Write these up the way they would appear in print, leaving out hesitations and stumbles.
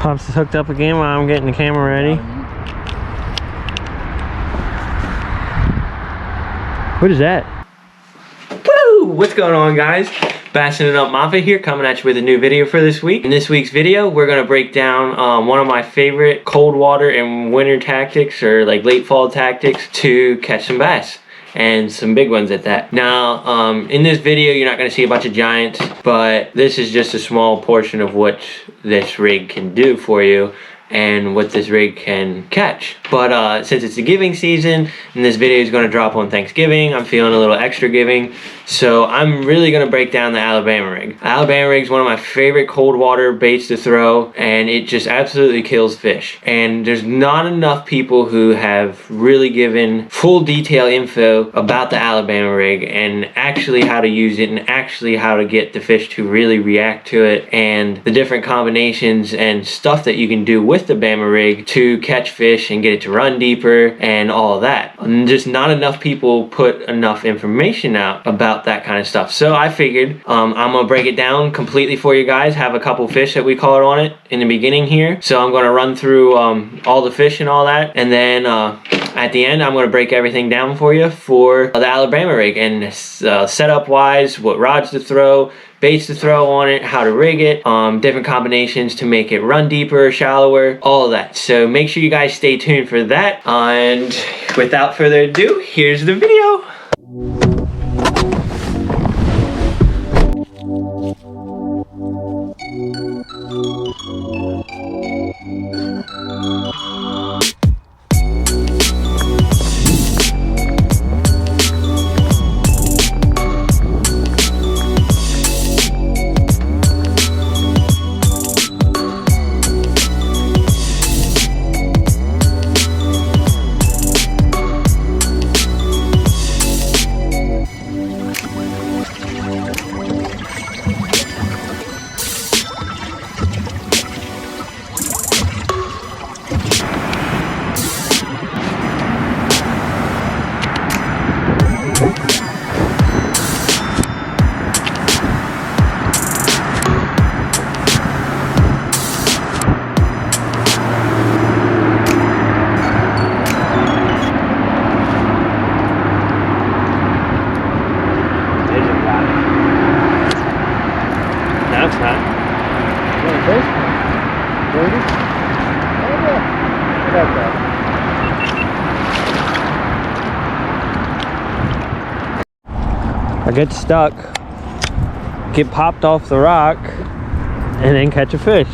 Pops is hooked up again while I'm getting the camera ready. What is that? Woo! What's going on, guys? Bassing It Up Mafia here, coming at you with a new video for this week. In this week's video, we're going to break down one of my favorite cold water and winter tactics, or like late fall tactics, to catch some bass. And some big ones at that. Now, in this video, you're not going to see a bunch of giants, but this is just a small portion of what this rig can do for you and what this rig can catch. But since it's the giving season and this video is going to drop on Thanksgiving, I'm feeling a little extra giving, so I'm really going to break down the Alabama rig. Alabama rig is one of my favorite cold water baits to throw, and it just absolutely kills fish. And there's not enough people who have really given full detail info about the Alabama rig and actually how to use it and actually how to get the fish to really react to it and the different combinations and stuff that you can do with the Bama rig to catch fish and get it to run deeper and all that. And just not enough people put enough information out about that kind of stuff. So I figured I'm gonna break it down completely for you guys, have a couple fish that we caught on it in the beginning here. So I'm gonna run through all the fish and all that, and then at the end I'm gonna break everything down for you for the Alabama rig, and setup wise, what rods to throw, baits to throw on it, how to rig it, different combinations to make it run deeper, shallower, all of that. So make sure you guys stay tuned for that. And without further ado, here's the video. I get stuck, get popped off the rock, and then catch a fish.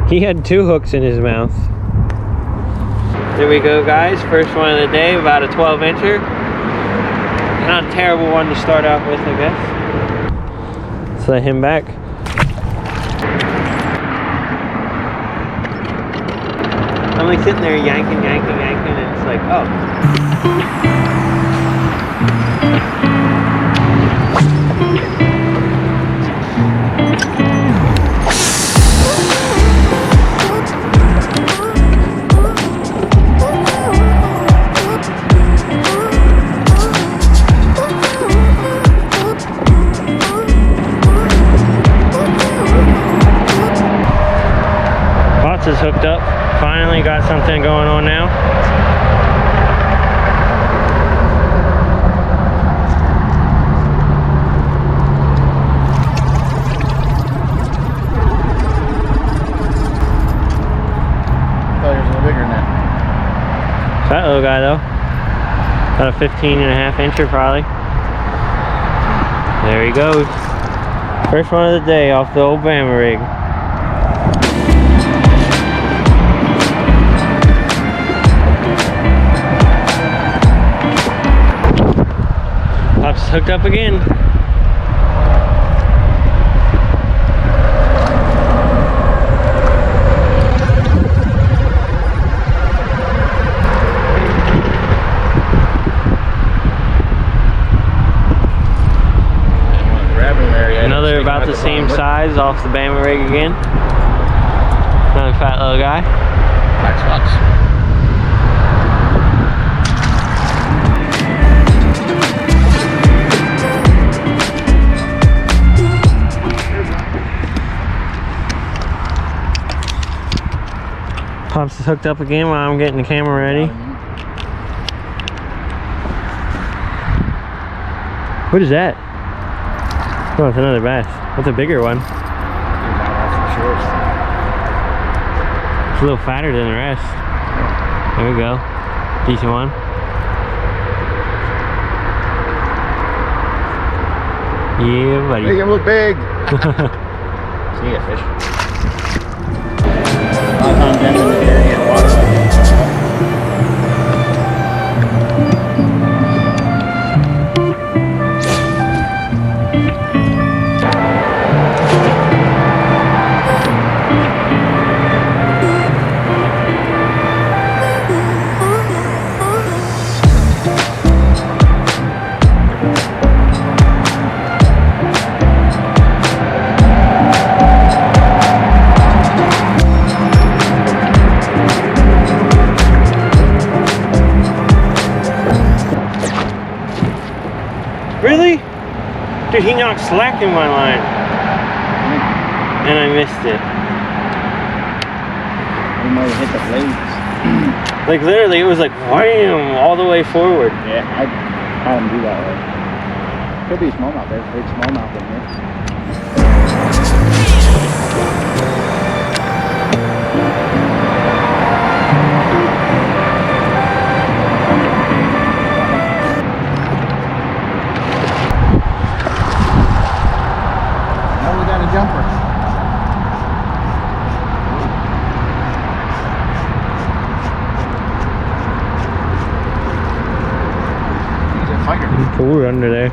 He had 2 hooks in his mouth. There we go, guys. First one of the day, about a 12-incher. Not a terrible one to start out with, I guess. Let's let him back. I'm like sitting there yanking, and it's like, oh. Pots is hooked up. Finally got something going on now. I thought he was a little bigger than that. Fat little guy though. About a 15.5-incher probably. There he goes. First one of the day off the old Bama rig. Pops hooked up again. Another about the same size off the Bama rig again. Another fat little guy. Black spots. Pops is hooked up again while I'm getting the camera ready. What is that? Oh, it's another bass. What's a bigger one? It's a little fatter than the rest. There we go. Decent one. Yeah, buddy. Make him look big. See ya, fish. Really? Dude, he knocked slack in my line. And I missed it. He might have hit the blades. Like literally, it was like wham, all the way forward. Yeah, I had him do that way. Could be a smallmouth. There's a big smallmouth in here. Now we got a jumper. Cool under there.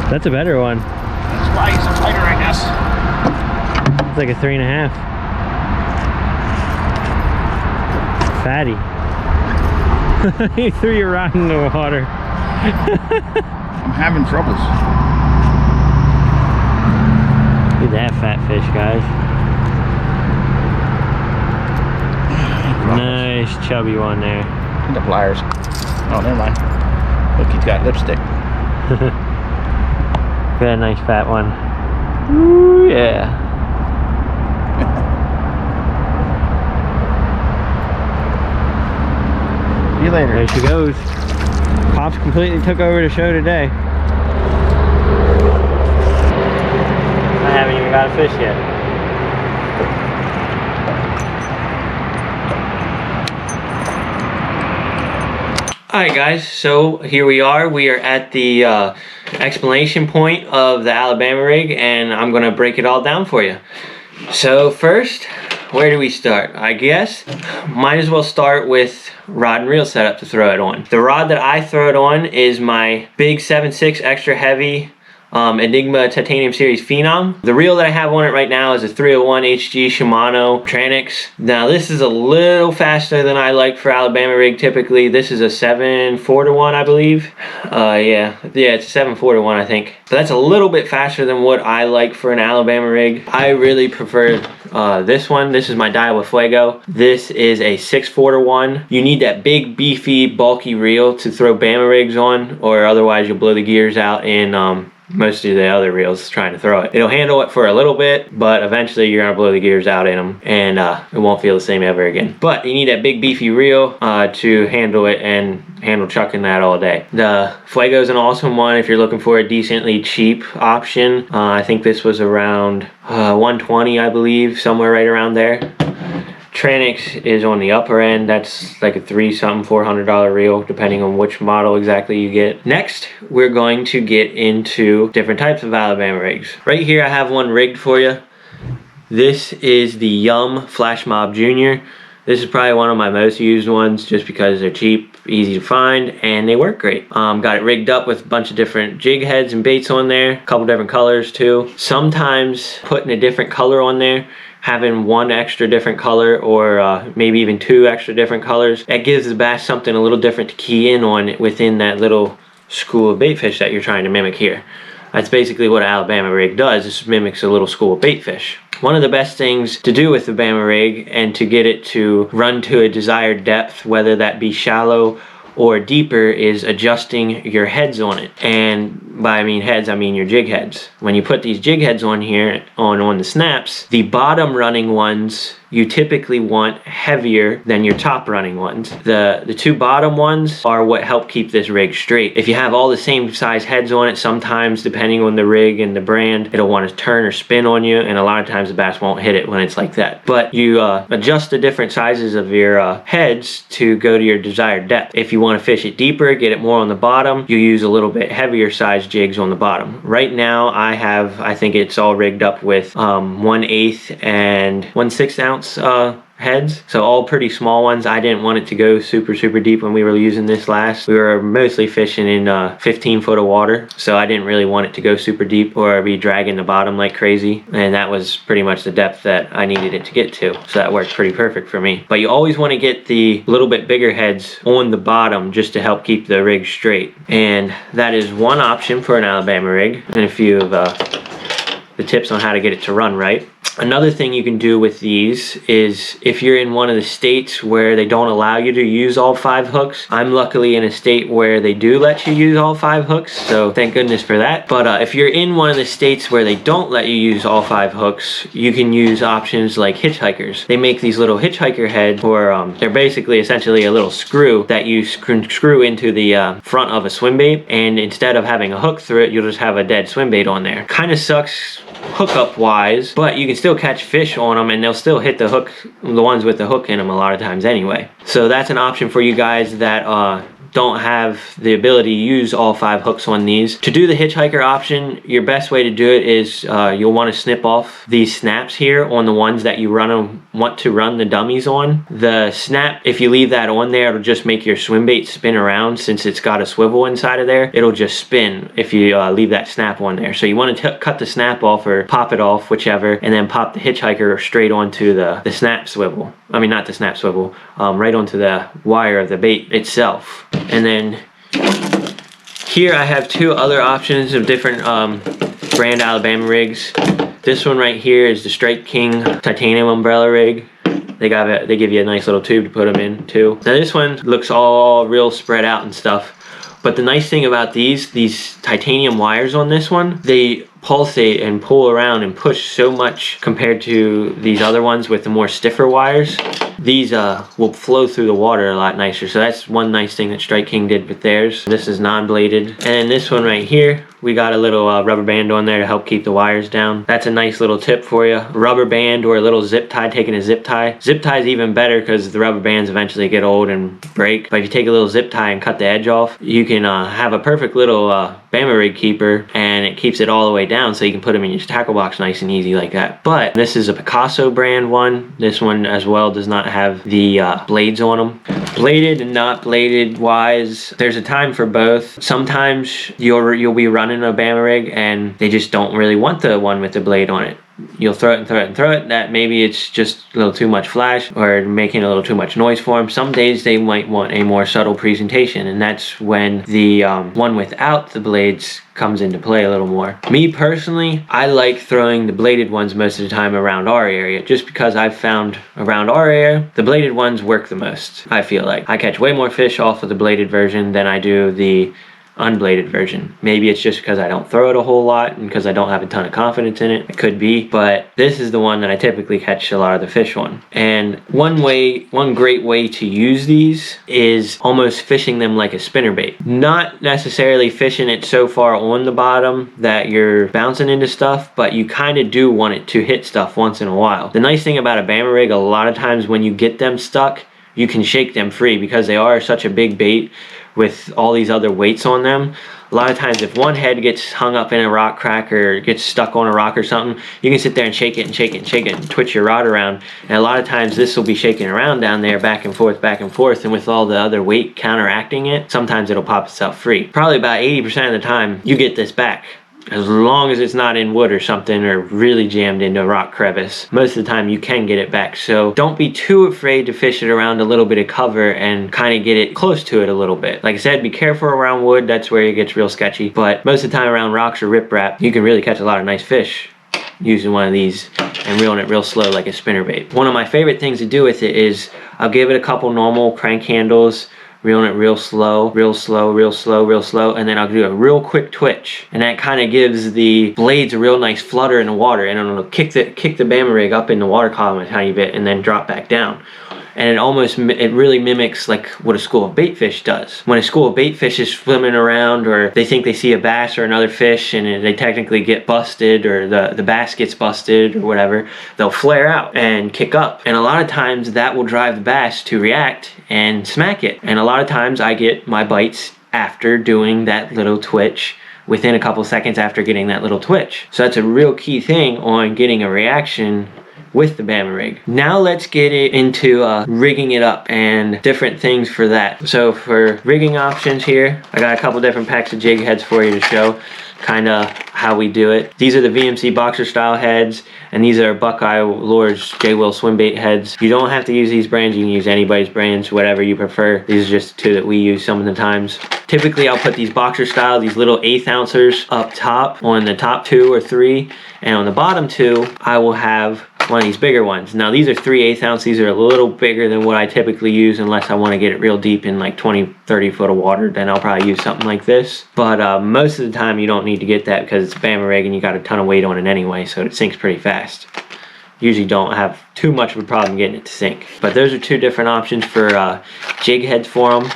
That's a better one. That's why he's a fighter, I guess. It's like a 3.5. Fatty. He threw your rod in the water. I'm having troubles. Look at that fat fish, guys. Nice chubby one there. The pliers. Oh, never mind. Look, he's got lipstick. Got a nice fat one. Ooh, yeah. See you later. There she goes. Pops completely took over the show today. I haven't even got a fish yet. Alright guys, so here we are. We are at the explanation point of the Alabama rig, and I'm going to break it all down for you. So first, where do we start? I guess might as well start with rod and reel setup to throw it on. The rod that I throw it on is my big 7.6 extra heavy Enigma Titanium Series Phenom. The reel that I have on it right now is a 301 HG Shimano Tranix. Now this is a little faster than I like for Alabama rig typically. This is a 7/4-1, I believe. Yeah, it's a 7/4-1, I think. But that's a little bit faster than what I like for an Alabama rig. I really prefer this one. This is my Daiwa Fuego. This is a 6/4-1. You need that big, beefy, bulky reel to throw Bama rigs on, or otherwise you'll blow the gears out in most of the other reels trying to throw it. It'll handle it for a little bit, but eventually you're gonna blow the gears out in them, and it won't feel the same ever again. But you need that big beefy reel to handle it and handle chucking that all day. The Fuego is an awesome one if you're looking for a decently cheap option. I think this was around 120, I believe, somewhere right around there. Tranix is on the upper end. That's like a $300-$400 reel, depending on which model exactly you get. Next, we're going to get into different types of Alabama rigs. Right here, I have one rigged for you. This is the Yum Flash Mob Junior. This is probably one of my most used ones just because they're cheap, easy to find, and they work great. Got it rigged up with a bunch of different jig heads and baits on there, a couple different colors too. Sometimes putting a different color on there, having one extra different color, or maybe even two extra different colors, that gives the bass something a little different to key in on within that little school of bait fish that you're trying to mimic here. That's basically what an Alabama rig does. It mimics a little school of bait fish. One of the best things to do with the Bama rig and to get it to run to a desired depth, whether that be shallow or deeper, is adjusting your heads on it. And by heads, I mean your jig heads. When you put these jig heads on here, on the snaps, the bottom running ones you typically want heavier than your top running ones. The two bottom ones are what help keep this rig straight. If you have all the same size heads on it, sometimes depending on the rig and the brand, it'll want to turn or spin on you, and a lot of times the bass won't hit it when it's like that. But you adjust the different sizes of your heads to go to your desired depth. If you want to fish it deeper, get it more on the bottom, you use a little bit heavier size jigs on the bottom. Right now I think it's all rigged up with 1/8 and 1/6 ounce heads, so all pretty small ones. I didn't want it to go super deep when we were using this last. We were mostly fishing in 15 foot of water, so I didn't really want it to go super deep or be dragging the bottom like crazy, and that was pretty much the depth that I needed it to get to, so that worked pretty perfect for me. But you always want to get the little bit bigger heads on the bottom just to help keep the rig straight, and that is one option for an Alabama rig, and a few of the tips on how to get it to run right. Another thing you can do with these is if you're in one of the states where they don't allow you to use all 5 hooks. I'm luckily in a state where they do let you use all 5 hooks, so thank goodness for that. But if you're in one of the states where they don't let you use all 5 hooks, you can use options like hitchhikers. They make these little hitchhiker heads, or they're basically essentially a little screw that you screw into the front of a swim bait, and instead of having a hook through it, you'll just have a dead swim bait on there. Kind of sucks hookup wise, but you can still catch fish on them and they'll still hit the hook, the ones with the hook in them a lot of times anyway. So that's an option for you guys that don't have the ability to use all 5 hooks on these. To do the hitchhiker option, your best way to do it is you'll want to snip off these snaps here on the ones that you want to run the dummies on. The snap, if you leave that on there, it'll just make your swim bait spin around. Since it's got a swivel inside of there, it'll just spin if you leave that snap on there. So you want to cut the snap off or pop it off, whichever, and then pop the hitchhiker straight onto the snap swivel. I mean, not the snap swivel, right onto the wire of the bait itself. And then here I have 2 other options of different brand Alabama rigs. This one right here is the Strike King titanium umbrella rig. They give you a nice little tube to put them in too. Now this one looks all real spread out and stuff, but the nice thing about these titanium wires on this one, they pulsate and pull around and push so much compared to these other ones with the more stiffer wires. These will flow through the water a lot nicer, so that's one nice thing that Strike King did with theirs. This is non-bladed, and this one right here, we got a little rubber band on there to help keep the wires down. That's a nice little tip for you. Rubber band or a little zip tie, taking a zip tie. Zip tie is even better because the rubber bands eventually get old and break, but if you take a little zip tie and cut the edge off, you can have a perfect little Bama rig keeper, and it keeps it all the way down so you can put them in your tackle box nice and easy like that. But this is a Picasso brand one. This one as well does not have the blades on them. Bladed and not bladed wise, there's a time for both. Sometimes you'll be running a Bama rig and they just don't really want the one with the blade on it. You'll throw it and throw it and throw it. That maybe it's just a little too much flash or making a little too much noise for them. Some days they might want a more subtle presentation, and that's when the one without the blades comes into play a little more. Me personally, I like throwing the bladed ones most of the time around our area, just because I've found around our area the bladed ones work the most. I feel like I catch way more fish off of the bladed version than I do the unbladed version. Maybe it's just because I don't throw it a whole lot and because I don't have a ton of confidence in it. It could be, but this is the one that I typically catch a lot of the fish on. And one great way to use these is almost fishing them like a spinnerbait. Not necessarily fishing it so far on the bottom that you're bouncing into stuff, but you kind of do want it to hit stuff once in a while. The nice thing about a Bama rig, a lot of times when you get them stuck, you can shake them free because they are such a big bait with all these other weights on them. A lot of times if one head gets hung up in a rock crack or gets stuck on a rock or something, you can sit there and shake it and shake it and shake it and twitch your rod around. And a lot of times this will be shaking around down there back and forth, and with all the other weight counteracting it, sometimes it'll pop itself free. Probably about 80% of the time you get this back, as long as it's not in wood or something or really jammed into a rock crevice. Most of the time you can get it back, so don't be too afraid to fish it around a little bit of cover and kind of get it close to it a little bit. Like I said, be careful around wood, that's where it gets real sketchy, but most of the time around rocks or riprap you can really catch a lot of nice fish using one of these and reeling it real slow like a spinnerbait. One of my favorite things to do with it is I'll give it a couple normal crank handles, reeling it real slow, real slow, real slow, real slow, and then I'll do a real quick twitch, and that kind of gives the blades a real nice flutter in the water, and it'll kick the bama rig up in the water column a tiny bit and then drop back down. And it really mimics like what a school of bait fish does. When a school of bait fish is swimming around, or they think they see a bass or another fish and they technically get busted, or the bass gets busted or whatever, they'll flare out and kick up. And a lot of times that will drive the bass to react and smack it. And a lot of times I get my bites after doing that little twitch, within a couple seconds after getting that little twitch. So that's a real key thing on getting a reaction with the bama rig. Now let's get into rigging it up and different things for that. So for rigging options here, I got a couple different packs of jig heads for you to show kind of how we do it. These are the VMC boxer style heads, and these are Buckeye Lures J-Will swim bait heads. You don't have to use these brands, you can use anybody's brands, whatever you prefer. These are just two that we use some of the times. Typically I'll put these boxer style, these little 1/8 ouncers up top on the top 2 or 3, and on the bottom 2 I will have one of these bigger ones. Now these are 3/8 ounce. These are a little bigger than what I typically use, unless I want to get it real deep in like 20-30 foot of water, then I'll probably use something like this. But most of the time you don't need to get that because it's a bama rig and you got a ton of weight on it anyway, so it sinks pretty fast. Usually don't have too much of a problem getting it to sink. But those are two different options for jig heads for them.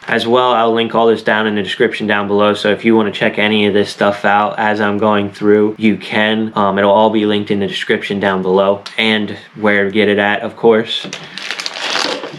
As well, I'll link all this down in the description down below, so if you want to check any of this stuff out as I'm going through, you can. It'll all be linked in the description down below, and where to get it at, of course.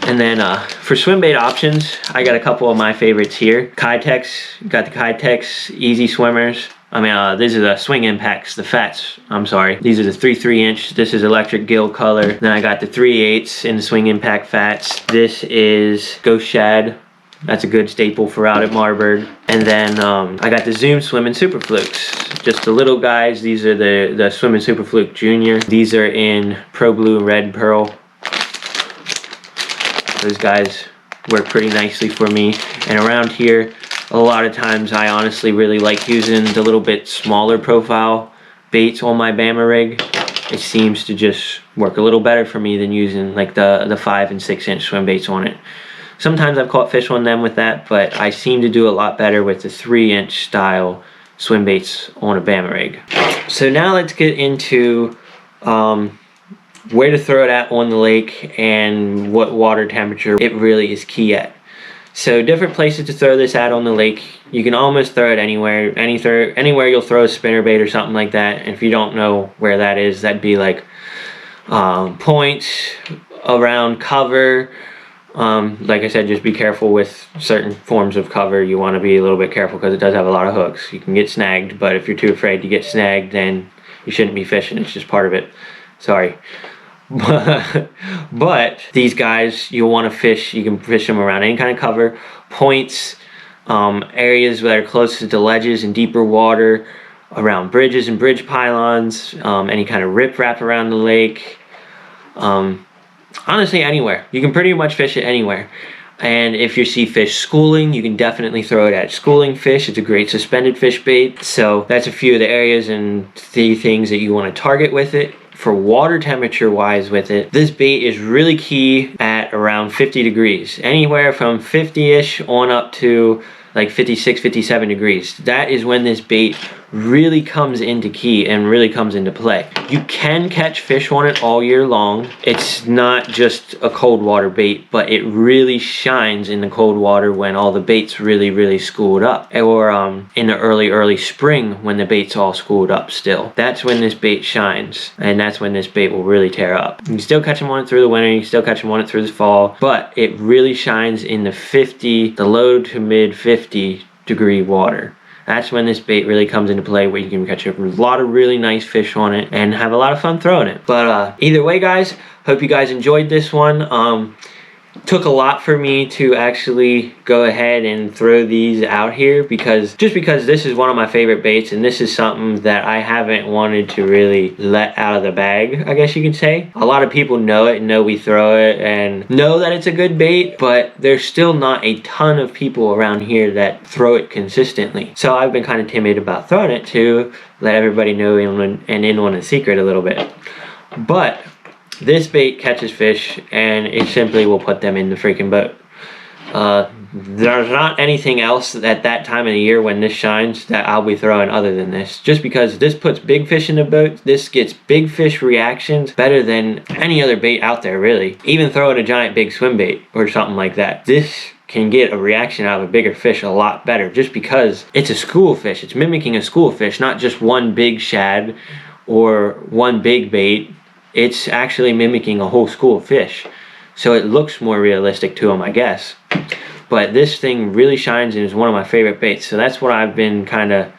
And then for swim bait options, I got a couple of my favorites here. Kitex, got the Kitex Easy Swimmers. I mean, these are the swing impacts, the fats, I'm sorry. These are the 3/3 inch. This is electric gill color. Then I got the 3/8 in the swing impact fats. This is Ghost Shad. That's a good staple for out at Marburg. And then I got the Zoom Swimmin' Super Flukes. Just the little guys. These are the Swimmin' Super Fluke Junior. These are in Pro Blue and Red Pearl. Those guys work pretty nicely for me. And around here, a lot of times I honestly really like using the little bit smaller profile baits on my bama rig. It seems to just work a little better for me than using like the 5 and 6 inch swim baits on it. Sometimes I've caught fish on them with that, but I seem to do a lot better with the 3-inch style swim baits on a bama rig. So now let's get into where to throw it at on the lake and what water temperature it really is key at. So different places to throw this at on the lake. You can almost throw it anywhere. Anywhere you'll throw a spinnerbait or something like that. And if you don't know where that is, that'd be like points around cover. Like I said, just be careful with certain forms of cover. You want to be a little bit careful because it does have a lot of hooks. You can get snagged, but if you're too afraid to get snagged, then you shouldn't be fishing. It's just part of it. Sorry. But these guys, you'll want to fish. You can fish them around any kind of cover, points, areas that are closest to ledges and deeper water, around bridges and bridge pylons, any kind of riprap around the lake. Honestly, anywhere. You can pretty much fish it anywhere. And if you see fish schooling, you can definitely throw it at schooling fish. It's a great suspended fish bait. So that's a few of the areas and the things that you want to target with it. For water temperature wise with it, this bait is really key at around 50 degrees. Anywhere from 50-ish on up to like 56, 57 degrees. That is when this bait really comes into key and really comes into play. You can catch fish on it all year long. It's not just a cold water bait, but it really shines in the cold water when all the bait's really schooled up. Or in the early spring when the bait's all schooled up still. That's when this bait shines, and that's when this bait will really tear up. You can still catch them on it through the winter, you can still catch them on it through the fall, but it really shines in the low to mid 50 degree water. That's when this bait really comes into play, where you can catch a lot of really nice fish on it and have a lot of fun throwing it. But either way, guys, hope you guys enjoyed this one. Took a lot for me to actually go ahead and throw these out here, because this is one of my favorite baits, and this is something that I haven't wanted to really let out of the bag, I guess you could say. A lot of people know it and know we throw it and know that it's a good bait, but there's still not a ton of people around here that throw it consistently. So I've been kind of timid about throwing it to let everybody know and in on a secret a little bit. But this bait catches fish, and it simply will put them in the freaking boat. There's not anything else at that time of the year when this shines that I'll be throwing other than this, just because this puts big fish in the boat. This gets big fish reactions better than any other bait out there, really. Even throwing a giant big swim bait or something like that, this can get a reaction out of a bigger fish a lot better, just because it's a school fish. It's mimicking a school fish, not just one big shad or one big bait. It's actually mimicking a whole school of fish, so it looks more realistic to them, I guess. But this thing really shines and is one of my favorite baits, so that's what I've been kind of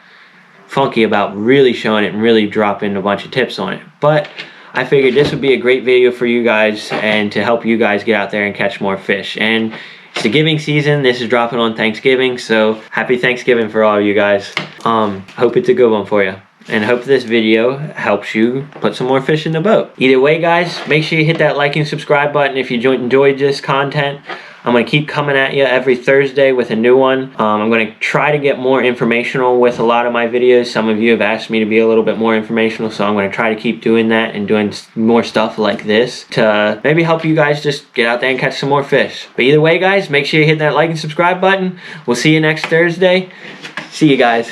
funky about, really showing it and really dropping a bunch of tips on it. But I figured this would be a great video for you guys and to help you guys get out there and catch more fish. And it's the giving season. This is dropping on Thanksgiving, so happy Thanksgiving for all of you guys. Hope it's a good one for you, and hope this video helps you put some more fish in the boat. Either way, guys, make sure you hit that like and subscribe button if you enjoyed this content. I'm going to keep coming at you every Thursday with a new one. I'm going to try to get more informational with a lot of my videos. Some of you have asked me to be a little bit more informational, so I'm going to try to keep doing that and doing more stuff like this to maybe help you guys just get out there and catch some more fish. But either way, guys, make sure you hit that like and subscribe button. We'll see you next Thursday. See you guys.